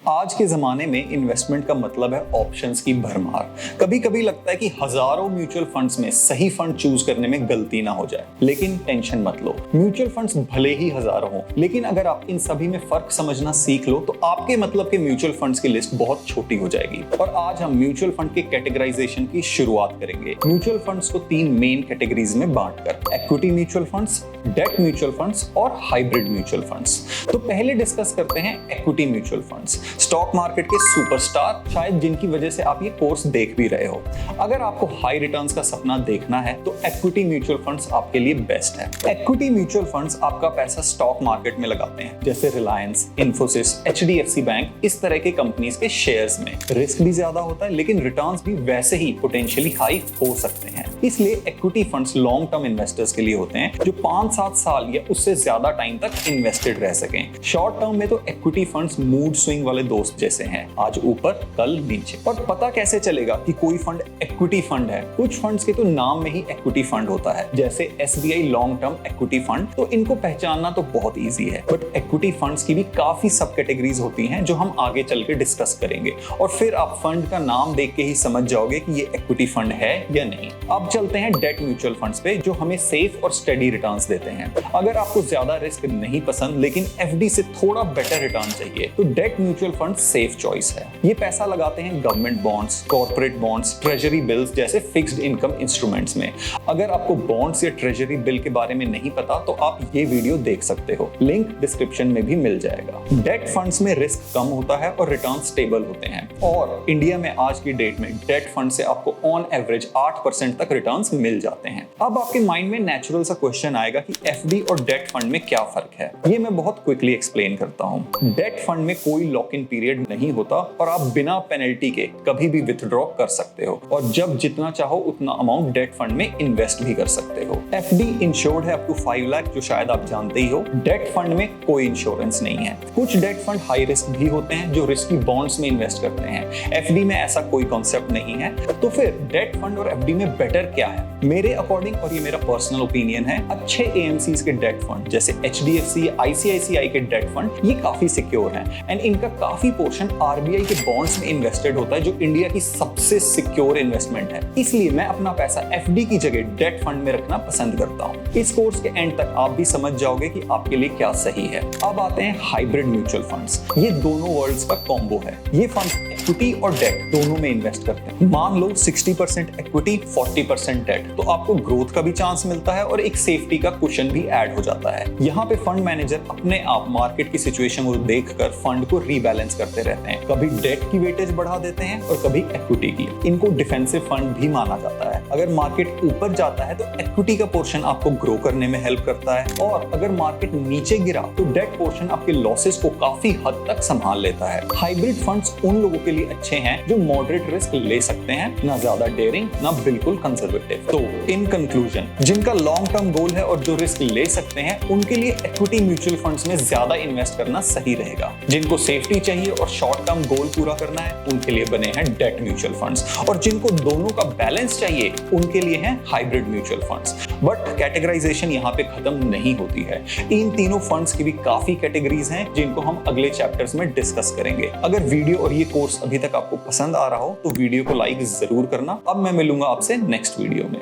आज के जमाने में इन्वेस्टमेंट का मतलब है ऑप्शंस की भरमार। कभी कभी लगता है कि हजारों म्यूचुअल फंड्स में सही फंड चूज करने में गलती ना हो जाए, लेकिन टेंशन मत लो। म्यूचुअल फंड्स भले ही हजारों हो, लेकिन अगर आप इन सभी में फर्क समझना सीख लो तो आपके मतलब के म्यूचुअल फंड्स की लिस्ट बहुत छोटी हो जाएगी। और आज हम म्यूचुअल फंड के कैटेगराइजेशन की शुरुआत करेंगे। म्यूचुअल फंड्स को 3 मेन कैटेगरीज में बांटकर, equity mutual funds, debt mutual funds और हाइब्रिड म्यूचुअल फंड्स। तो पहले डिस्कस करते हैं equity mutual funds, stock market के सुपरस्टार, शायद जिनकी वजह से आप ये कोर्स देख भी रहे हो। अगर आपको हाई रिटर्न्स का सपना देखना है तो इक्विटी म्यूचुअल फंड्स आपके लिए बेस्ट है। इक्विटी म्यूचुअल फंड्स आपका पैसा स्टॉक मार्केट में लगाते हैं, जैसे रिलायंस, इन्फोसिस, HDFC बैंक, इस तरह के कंपनीज के शेयर्स में। रिस्क भी ज्यादा होता है लेकिन रिटर्न्स भी वैसे ही पोटेंशियली हाई हो सकते हैं। इसलिए equity funds long term investors के लिए होते हैं जो 5-7 साल या उससे ज्यादा टाइम तक इन्वेस्टेड रह सकें। शॉर्ट टर्म में तो इक्विटी फंड्स मूड स्विंग वाले दोस्त जैसे हैं, आज ऊपर कल नीचे। और पता कैसे चलेगा कि कोई फंड इक्विटी फंड है? कुछ फंड्स के तो नाम में ही इक्विटी फंड होता है, जैसे SBI long term equity fund, तो इनको पहचानना तो बहुत इजी है। बट इक्विटी फंड्स की भी काफी सब कैटेगरीज होती हैं जो हम आगे चल के डिस्कस करेंगे, और फिर आप फंड का नाम देख के ही समझ जाओगे कि ये इक्विटी फंड है या नहीं। अब चलते हैं डेट म्यूचुअल फंड्स पे, जो हमें सेफ और स्टेडी रिटर्न्स देते हैं। अगर आपको ज्यादा रिस्क नहीं पसंद लेकिन FD से थोड़ा बेटर रिटर्न चाहिए तो debt mutual fund safe choice है। ये पैसा लगाते हैं government bonds, corporate bonds, treasury bills जैसे फिक्स्ड इनकम इंस्ट्रूमेंट्स में। अगर आपको बॉन्ड्स या ट्रेजरी बिल के बारे में नहीं पता तो आप ये वीडियो देख सकते हो, लिंक डिस्क्रिप्शन में भी मिल जाएगा। डेट फंड्स में रिस्क कम होता है और रिटर्न स्टेबल होते हैं, और इंडिया में आज की डेट में डेट फंड से आपको ऑन एवरेज 8% तक रिटर्न्स मिल जाते हैं। अब आपके माइंड में नेचुरल सा क्वेश्चन आएगा कि FD और डेट फंड में क्या फर्क है। ये मैं बहुत क्विकली एक्सप्लेन करता हूँ। डेट फंड में कोई लॉक इन पीरियड नहीं होता और आप बिना पेनल्टी के कभी भी विथड्रॉ कर सकते हो, और जब जितना चाहो उतना अमाउंट डेट फंड में इन्वेस्ट भी कर सकते हो। FD इंश्योर्ड है अप टू 5 लाख, जो शायद आप जानते ही हो। डेट फंड में कोई इंश्योरेंस नहीं है। कुछ डेट फंड हाई रिस्क भी होते हैं जो रिस्की बॉन्ड्स में इन्वेस्ट करते हैं। FD में ऐसा कोई कॉन्सेप्ट नहीं है। तो फिर डेट फंड और FD में बेटर क्या है? मेरे अकॉर्डिंग, और ये मेरा पर्सनल ओपिनियन है, अच्छे AMCs के डेट फंड जैसे HDFC, ICICI के डेट फंड ये काफी सिक्योर हैं, एंड इनका काफी पोर्शन RBI के बॉन्ड्स में इन्वेस्टेड होता है, जो इंडिया की सबसे सिक्योर इन्वेस्टमेंट है। इसलिए मैं अपना पैसा FD की जगह डेट फंड में रखना पसंद करता हूँ। इस कोर्स के एंड तक आप भी समझ जाओगे कि आपके लिए क्या सही है। अब आते हैं हाइब्रिड म्यूचुअल फंड्स। ये दोनों वर्ल्ड्स का कॉम्बो है। ये फंड्स इक्विटी और डेट दोनों में इन्वेस्ट करते हैं। मान लो 60% इक्विटी, 40% डेट, तो आपको ग्रोथ का भी चांस मिलता है और एक सेफ्टी का कुशन भी ऐड हो जाता है। यहाँ पे फंड मैनेजर अपने आप मार्केट की सिचुएशन को देखकर फंड को रीबैलेंस करते रहते हैं। कभी डेट की वेटेज बढ़ा देते हैं और कभी इक्विटी की। इनको डिफेंसिव फंड भी माना जाता है। अगर मार्केट ऊपर जाता है तो इक्विटी का पोर्शन आपको ग्रो करने में हेल्प करता है, और अगर मार्केट नीचे गिरा तो डेट पोर्शन आपके लॉसेस को काफी हद तक संभाल लेता है। हाइब्रिड फंड्स उन लोगों के लिए अच्छे हैं जो मॉडरेट रिस्क ले सकते हैं, ना ज्यादा डेयरिंग ना बिल्कुल कंजर्वेटिव। तो इन कंक्लूजन, जिनका लॉन्ग टर्म गोल है और जो रिस्क ले सकते हैं उनके लिए इक्विटी म्यूचुअल फंड्स में ज्यादा इन्वेस्ट करना सही रहेगा। जिनको सेफ्टी चाहिए और शॉर्ट टर्म गोल पूरा करना है उनके लिए बने हैं डेट म्यूचुअल फंड्स, और जिनको दोनों का बैलेंस चाहिए उनके लिए हैं hybrid mutual funds. But categorisation यहाँ पे खत्म नहीं होती है। इन तीनों फंड्स की भी काफी कैटेगरीज हैं जिनको हम अगले चैप्टर्स में डिस्कस करेंगे। अगर वीडियो और ये कोर्स अभी तक आपको पसंद आ रहा हो तो वीडियो को लाइक जरूर करना। अब मैं मिलूंगा आपसे नेक्स्ट वीडियो में।